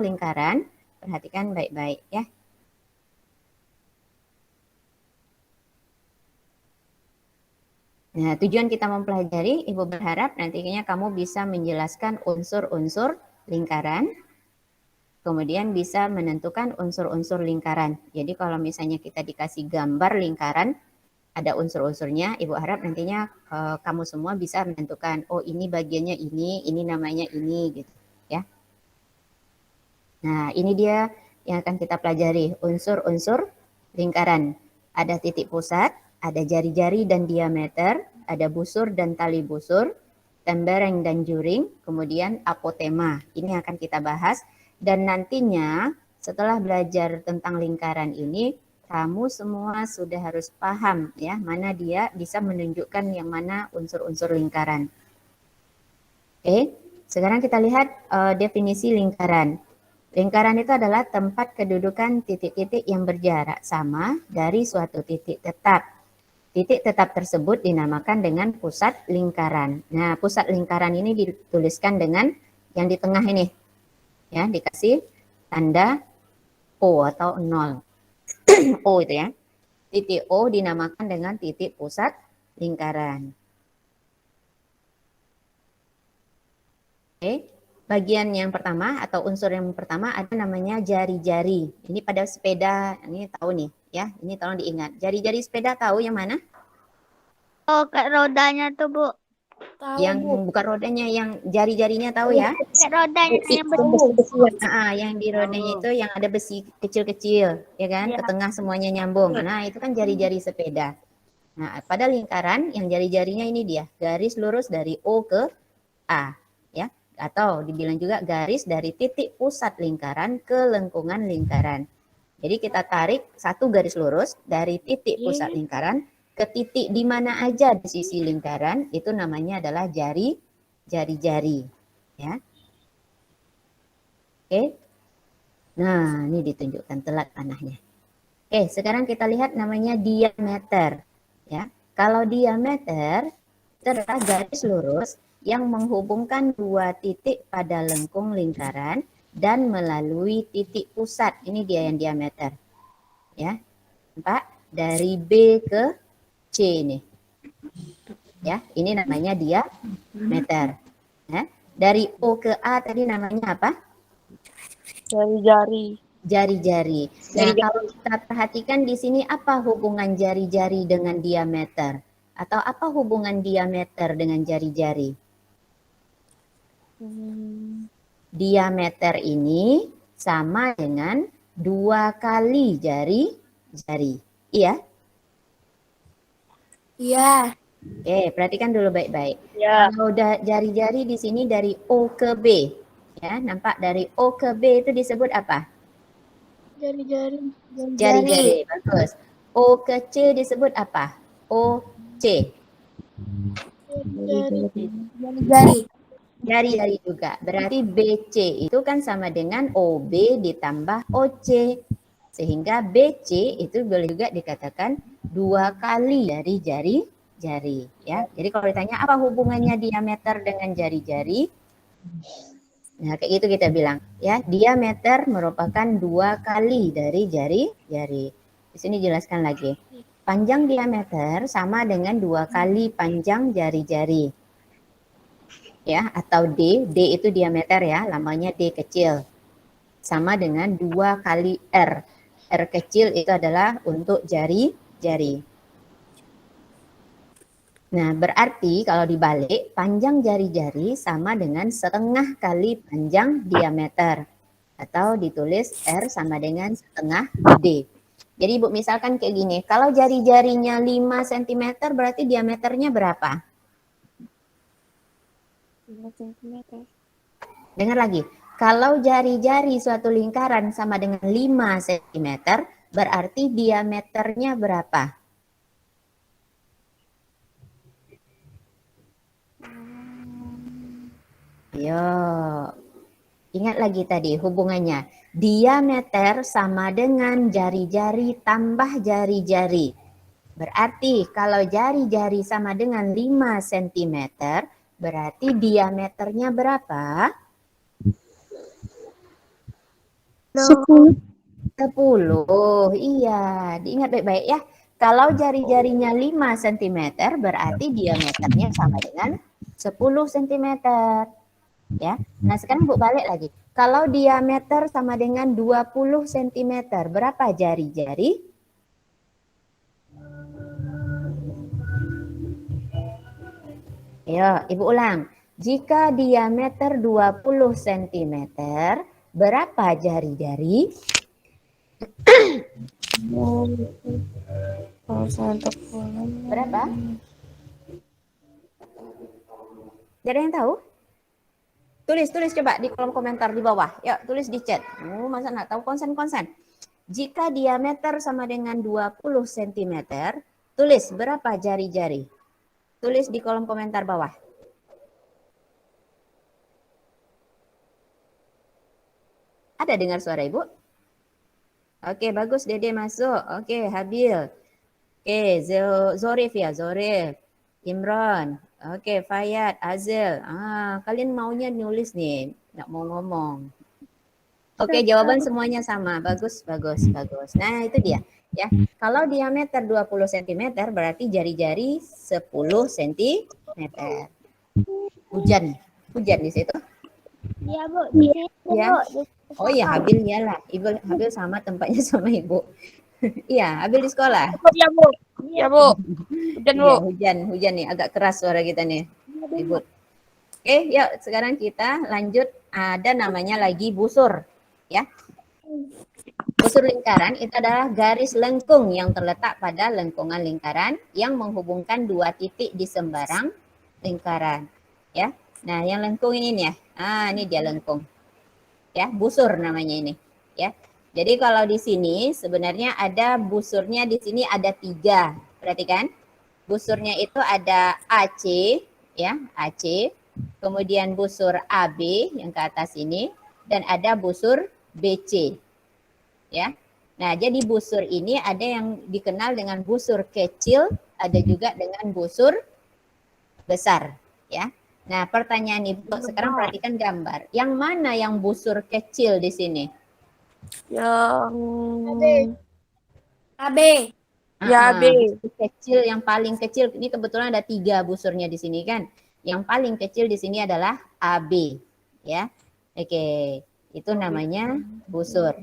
lingkaran, perhatikan baik-baik ya. Nah, tujuan kita mempelajari, Ibu berharap nantinya kamu bisa menjelaskan unsur-unsur lingkaran, kemudian bisa menentukan unsur-unsur lingkaran. Jadi kalau misalnya kita dikasih gambar lingkaran, ada unsur-unsurnya, Ibu harap nantinya kamu semua bisa menentukan, oh ini bagiannya ini namanya ini, gitu ya. Nah, ini dia yang akan kita pelajari, unsur-unsur lingkaran. Ada titik pusat, ada jari-jari dan diameter, ada busur dan tali busur, tembereng dan juring, kemudian apotema. Ini akan kita bahas dan nantinya setelah belajar tentang lingkaran ini, kamu semua sudah harus paham ya, mana dia bisa menunjukkan yang mana unsur-unsur lingkaran. Oke, sekarang kita lihat definisi lingkaran. Lingkaran itu adalah tempat kedudukan titik-titik yang berjarak sama dari suatu titik tetap. Titik tetap tersebut dinamakan dengan pusat lingkaran. Nah, pusat lingkaran ini dituliskan dengan yang di tengah ini. Ya, dikasih tanda O atau 0. O itu ya. Titik O dinamakan dengan titik pusat lingkaran. Oke. Bagian yang pertama atau unsur yang pertama ada namanya jari-jari. Ini pada sepeda, ini tahu nih ya. Ini tolong diingat. Jari-jari sepeda tahu yang mana? Oh, kayak rodanya tuh, Bu. Tahu, Yang Bu. bukan rodanya, yang jari-jarinya tahu ya? Kayak rodanya yang Yang di rodanya itu yang ada besi kecil-kecil, ya kan? Ya. Ke tengah semuanya nyambung. Nah, itu kan jari-jari sepeda. Nah, pada lingkaran yang jari-jarinya ini dia, garis lurus dari O ke A, ya. Atau dibilang juga garis dari titik pusat lingkaran ke lengkungan lingkaran. Jadi kita tarik satu garis lurus dari titik pusat lingkaran ke titik di mana aja di sisi lingkaran, itu namanya adalah jari-jari. Ya. Oke. Nah, ini ditunjukkan telat panahnya. Oke, sekarang kita lihat namanya diameter. Ya. Kalau diameter itu adalah garis lurus yang menghubungkan dua titik pada lengkung lingkaran dan melalui titik pusat. Ini dia yang diameter. Ya. Nampak? Dari B ke C ini. Ya, ini namanya diameter. Ya. Dari O ke A tadi namanya apa? Jari-jari. Jari-jari. Nah, kalau kita perhatikan di sini apa hubungan jari-jari dengan diameter? Atau apa hubungan diameter dengan jari-jari? Diameter ini sama dengan 2 kali jari-jari. Iya? Iya. Oke, perhatikan dulu baik-baik. Ya. Kalau jari-jari di sini dari O ke B. Ya, nampak dari O ke B itu disebut apa? Jari-jari. Jari-jari, bagus. O ke C disebut apa? O, C. Jari-jari. Jari-jari juga. Berarti BC itu kan sama dengan OB ditambah OC. Sehingga BC itu boleh juga dikatakan 2 kali dari jari-jari. Ya. Jadi kalau ditanya apa hubungannya diameter dengan jari-jari? Nah, kayak gitu kita bilang. Ya, diameter merupakan 2 kali dari jari-jari. Di sini jelaskan lagi. Panjang diameter sama dengan 2 kali panjang jari-jari. Ya, atau D itu diameter ya, lambangnya D kecil. Sama dengan 2 kali R. R kecil itu adalah untuk jari-jari. Nah, berarti kalau dibalik, panjang jari-jari sama dengan setengah kali panjang diameter. Atau ditulis R sama dengan setengah D. Jadi Ibu misalkan kayak gini, kalau jari-jarinya 5 cm berarti diameternya berapa? 5 cm. Dengar lagi, kalau jari-jari suatu lingkaran sama dengan 5 cm, berarti diameternya berapa? Ayo, ingat lagi tadi hubungannya. Diameter sama dengan jari-jari tambah jari-jari. Berarti kalau jari-jari sama dengan 5 cm, berarti diameternya berapa? 10. 10. Iya, diingat baik-baik ya. Kalau jari-jarinya 5 cm berarti diameternya sama dengan 10 cm. Ya. Nah, sekarang Bu balik lagi. Kalau diameter sama dengan 20 cm, berapa jari-jari? Ayo, Ibu ulang. Jika diameter 20 cm, berapa jari-jari? Berapa? Tidak ada yang tahu? Tulis coba di kolom komentar di bawah. Yuk, tulis di chat. Masa nggak tahu konsen-konsen? Jika diameter sama dengan 20 cm, tulis berapa jari-jari? Tulis di kolom komentar bawah. Ada dengar suara Ibu? Oke, bagus. Dede masuk. Oke, Habil. Oke, Zorif ya, Zorif. Imron. Oke, Fayat, Azel. Kalian maunya nulis nih, nggak mau ngomong. Oke, jawaban semuanya sama. Bagus. Nah, itu dia. Ya, kalau diameter 20 cm berarti jari-jari 10 cm. Hujan di situ. Iya, Bu. Di sini, Ya. Bu. Oh iya, Habil iyalah. Habil sama tempatnya sama Ibu. Iya, Habil di sekolah. Iya, Bu. Iya, Bu. Hujan, Bu. Iya, hujan nih. Agak keras suara kita nih. Ibu. Oke, yuk sekarang kita lanjut. Ada namanya lagi busur. Ya. Busur lingkaran itu adalah garis lengkung yang terletak pada lengkungan lingkaran yang menghubungkan dua titik di sembarang lingkaran. Ya. Nah, yang lengkung ini nih ya. Ini dia lengkung. Ya, busur namanya ini. Ya. Jadi kalau di sini sebenarnya ada busurnya di sini ada 3. Perhatikan. Busurnya itu ada AC, ya, AC. Kemudian busur AB yang ke atas ini dan ada busur BC. Ya. Nah, jadi busur ini ada yang dikenal dengan busur kecil, ada juga dengan busur besar, ya. Nah, pertanyaan Ibu sekarang perhatikan gambar. Yang mana yang busur kecil di sini? Yang AB. Ya, B. Busur kecil yang paling kecil ini kebetulan ada 3 busurnya di sini kan. Yang paling kecil di sini adalah AB, ya. Oke, itu namanya busur.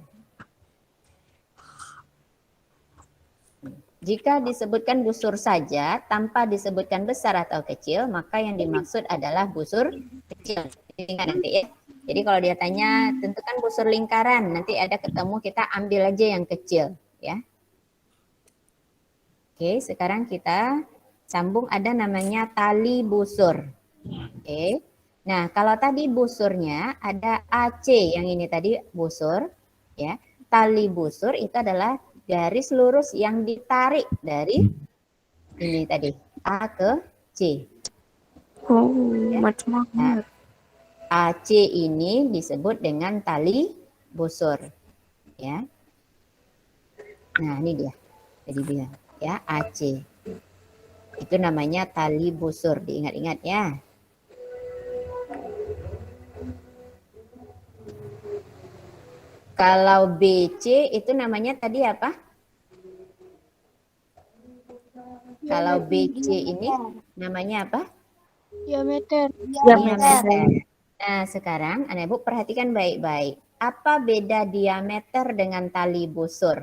Jika disebutkan busur saja tanpa disebutkan besar atau kecil, maka yang dimaksud adalah busur kecil. Ingat nanti ya. Jadi kalau dia tanya tentukan busur lingkaran, nanti ada ketemu kita ambil aja yang kecil, ya. Oke, sekarang kita sambung ada namanya tali busur. Oke. Nah, kalau tadi busurnya ada AC yang ini tadi busur, ya. Tali busur itu adalah garis lurus yang ditarik dari ini tadi A ke C. Ya. Macam Nah, AC ini disebut dengan tali busur, ya. Nah, ini dia. Jadi bilang, ya, AC. Itu namanya tali busur, diingat-ingat ya. Kalau BC itu namanya tadi apa? Kalau BC ini namanya apa? Diameter. Nah, sekarang Anak Ibu perhatikan baik-baik. Apa beda diameter dengan tali busur?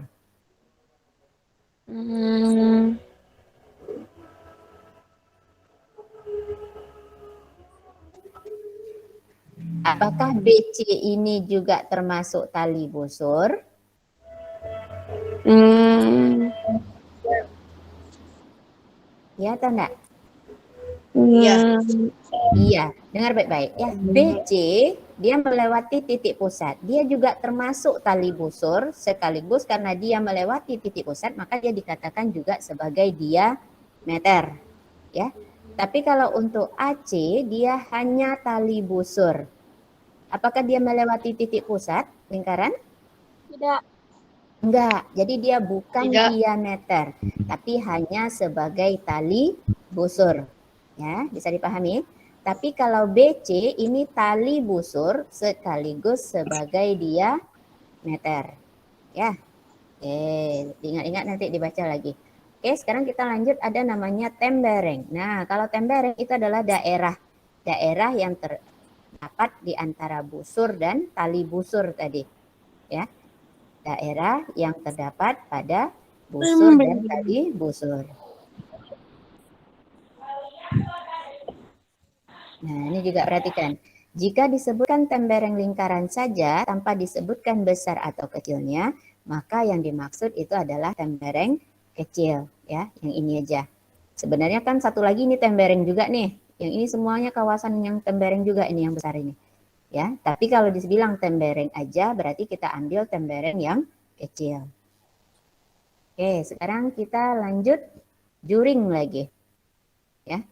Apakah BC ini juga termasuk tali busur? Ya atau enggak? Iya. Iya, dengar baik-baik ya. BC dia melewati titik pusat. Dia juga termasuk tali busur sekaligus karena dia melewati titik pusat maka dia dikatakan juga sebagai diameter. Ya. Tapi kalau untuk AC dia hanya tali busur. Apakah dia melewati titik pusat lingkaran? Tidak. Enggak, jadi dia bukan diameter, tapi hanya sebagai tali busur. Ya, bisa dipahami? Tapi kalau BC ini tali busur sekaligus sebagai meter. Ya. Oke, ingat-ingat nanti dibaca lagi. Oke, sekarang kita lanjut, ada namanya tembereng. Nah, kalau tembereng itu adalah daerah yang terdapat di antara busur dan tali busur tadi. Ya. Daerah yang terdapat pada busur dan tali busur. Nah, ini juga perhatikan. Jika disebutkan tembereng lingkaran saja tanpa disebutkan besar atau kecilnya, maka yang dimaksud itu adalah tembereng kecil, ya, yang ini aja. Sebenarnya kan satu lagi ini tembereng juga nih. Yang ini semuanya kawasan yang tembereng juga ini yang besar ini. Ya, tapi kalau dibilang tembereng aja berarti kita ambil tembereng yang kecil. Oke, sekarang kita lanjut juring lagi. Ya.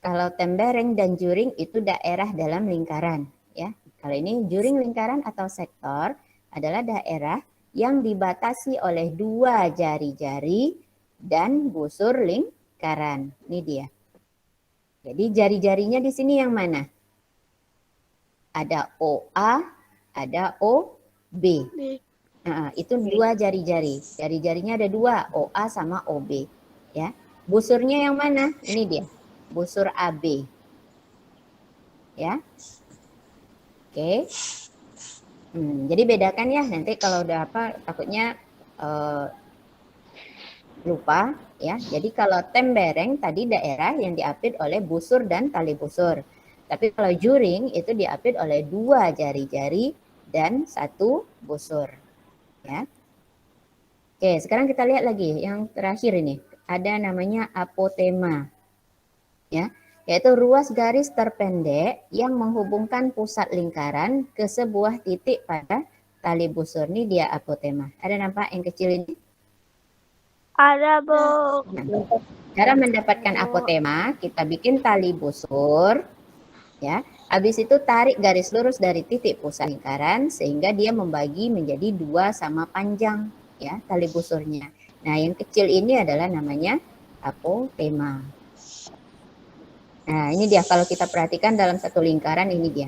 Kalau tembereng dan juring itu daerah dalam lingkaran, ya. Kalau ini juring lingkaran atau sektor adalah daerah yang dibatasi oleh dua jari-jari dan busur lingkaran. Ini dia. Jadi jari-jarinya di sini yang mana? Ada OA, ada OB. Nah, itu dua jari-jari. Jari-jarinya ada dua, OA sama OB. Ya. Busurnya yang mana? Ini dia. Busur AB. Ya. Oke. Jadi bedakan ya, nanti kalau udah apa takutnya lupa ya. Jadi kalau tembereng tadi daerah yang diapit oleh busur dan tali busur. Tapi kalau juring itu diapit oleh dua jari-jari dan satu busur. Ya. Oke, sekarang kita lihat lagi yang terakhir ini. Ada namanya apotema. Ya, yaitu ruas garis terpendek yang menghubungkan pusat lingkaran ke sebuah titik pada tali busur. Ini dia apotema. Ada nampak yang kecil ini? Ada, Bu. Nah, cara mendapatkan apotema, kita bikin tali busur. Ya, habis itu tarik garis lurus dari titik pusat lingkaran sehingga dia membagi menjadi dua sama panjang, ya, tali busurnya. Nah, yang kecil ini adalah namanya apotema. Nah, ini dia kalau kita perhatikan dalam satu lingkaran ini dia.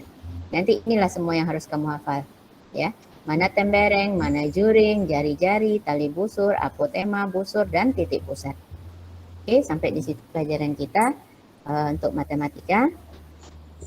Nanti inilah semua yang harus kamu hafal. Ya, mana tembereng, mana juring, jari-jari, tali busur, apotema, busur, dan titik pusat. Oke, sampai di situ pelajaran kita untuk matematika.